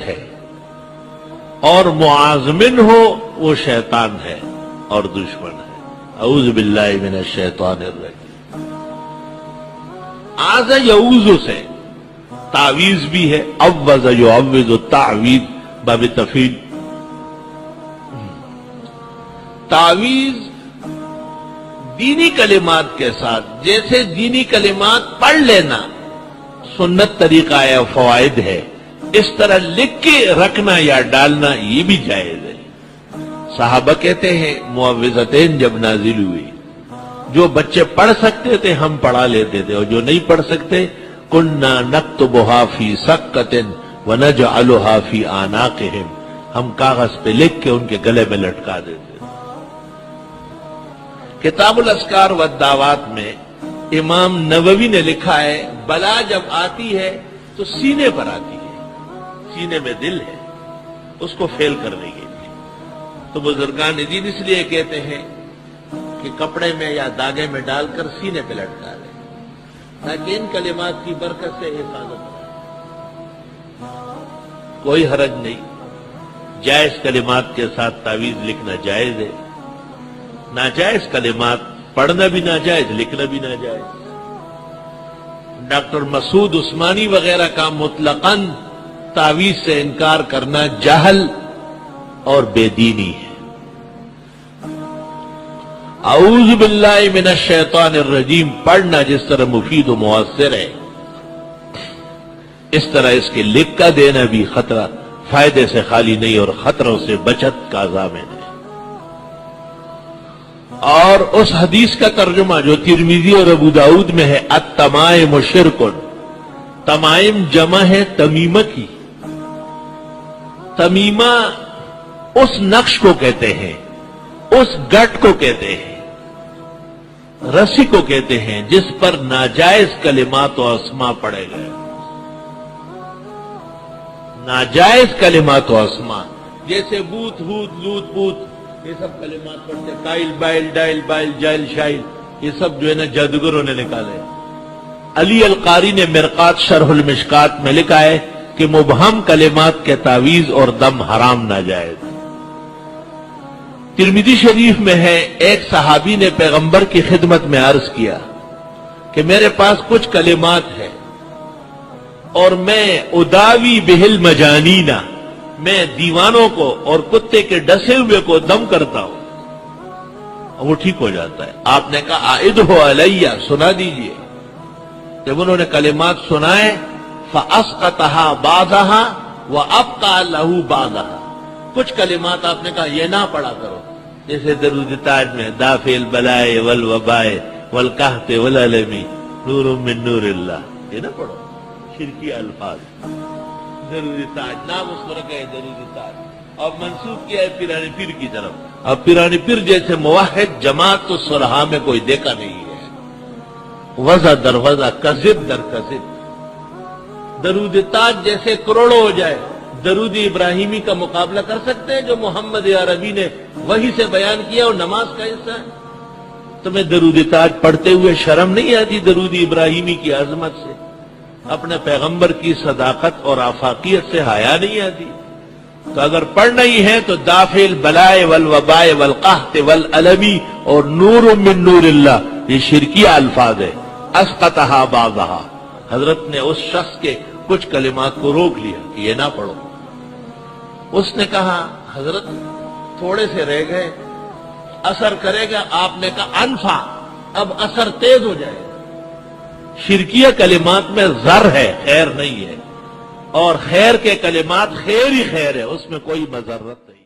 ہے اور معاذمن ہو وہ شیطان ہے اور دشمن ہے۔ اعوذ باللہ من الشیطان الرجیم۔ آز یعوذ سے تعویذ بھی ہے، عوذ یعوذ تعویذ باب تفعیل۔ تعویذ دینی کلمات کے ساتھ، جیسے دینی کلمات پڑھ لینا سنت طریقہ ہے، فوائد ہے، اس طرح لکھ کے رکھنا یا ڈالنا یہ بھی جائز ہے۔ صحابہ کہتے ہیں معوذتین جب نازل ہوئی، جو بچے پڑھ سکتے تھے ہم پڑھا لیتے تھے، اور جو نہیں پڑھ سکتے کننا نکتبھا فی سکۃ ونجعلھا فی اعناقہم، ہم کاغذ پہ لکھ کے ان کے گلے میں لٹکا دیتے تھے۔ کتاب الاذکار والدعوات میں امام نووی نے لکھا ہے بلا جب آتی ہے تو سینے پر آتی ہے، سینے میں دل ہے، اس کو فیل کرنے کے لیے تو بزرگان دین اس لیے کہتے ہیں کہ کپڑے میں یا داغے میں ڈال کر سینے پہ لٹکا لیں تاکہ ان کلمات کی برکت سے حفاظت ہو۔ کوئی حرج نہیں، جائز کلمات کے ساتھ تعویذ لکھنا جائز ہے، ناجائز کلمات پڑھنا بھی ناجائز، لکھنا بھی ناجائز۔ ڈاکٹر مسعود عثمانی وغیرہ کا مطلقاً تعویذ سے انکار کرنا جہل اور بے دینی ہے۔ اعوذ باللہ من الشیطان الرجیم پڑھنا جس طرح مفید و مؤثر ہے، اس طرح اس کے لکھ کا دینا بھی خطرہ فائدے سے خالی نہیں اور خطروں سے بچت کا ضامن ہے۔ اور اس حدیث کا ترجمہ جو ترمذی اور ابو داؤد میں ہے، التمائم شرک، تمائم جمع ہے تمیمہ کی۔ تمیمہ اس نقش کو کہتے ہیں، اس گٹ کو کہتے ہیں، رسی کو کہتے ہیں جس پر ناجائز کلمات و اسما پڑے گئے۔ ناجائز کلمات و اسما جیسے بوت ہوت لوت پوت، یہ سب کلمات پڑھتے، کائل بائل ڈائل بائل جائل شائل، یہ سب جو ہے نا جادوگروں نے نکالے۔ علی القاری نے مرقات شرح المشکات میں لکھا ہے کہ مبہم کلمات کے تعویذ اور دم حرام ناجائز۔ ترمذی شریف میں ہے ایک صحابی نے پیغمبر کی خدمت میں عرض کیا کہ میرے پاس کچھ کلمات ہیں اور میں اداوی بہل مجانینا، میں دیوانوں کو اور کتے کے ڈسے ہوئے کو دم کرتا ہوں اور وہ ٹھیک ہو جاتا ہے۔ آپ نے کہا اعدہ علیہ، سنا دیجئے۔ جب انہوں نے کلمات سنائے فاسقطھا بعضھا وابقى له بعضھا، کچھ کلمات آپ نے کہا یہ نہ پڑھا کرو، جیسے درود تاج میں دافع البلاء والوباء والقحط والالم نور من نور اللہ، یہ نہ پڑھو، شرکی الفاظ۔ درود تاج نام اس کو رکھا ہے درود تاج، اور منسوب کیا ہے پیرانی پیر کی طرف۔ اب پیرانی پیر جیسے موحد جماعت تو صلحاء میں کوئی دیکھا نہیں ہے، وضع در وضع، کذب در کذب۔ درود تاج جیسے کروڑوں ہو جائے، درود ابراہیمی کا مقابلہ کر سکتے ہیں جو محمد عربی نے وحی سے بیان کیا اور نماز کا حصہ ہے؟ تمہیں درود تاج پڑھتے ہوئے شرم نہیں آتی درود ابراہیمی کی عظمت سے؟ اپنے پیغمبر کی صداقت اور آفاقیت سے حیا نہیں آتی؟ تو اگر پڑھنا ہی ہے تو دافع البلاء والوباء والقحط والالم اور نور من نور اللہ، یہ شرکی الفاظ ہے۔ اسقطھا بعضھا، حضرت نے اس شخص کے کچھ کلمات کو روک لیا کہ یہ نہ پڑھو۔ اس نے کہا حضرت تھوڑے سے رہ گئے، اثر کرے گا؟ آپ نے کہا انفع، اب اثر تیز ہو جائے گا۔ شرکیہ کلمات میں ضر ہے، خیر نہیں ہے، اور خیر کے کلمات خیر ہی خیر ہے، اس میں کوئی مضرت نہیں۔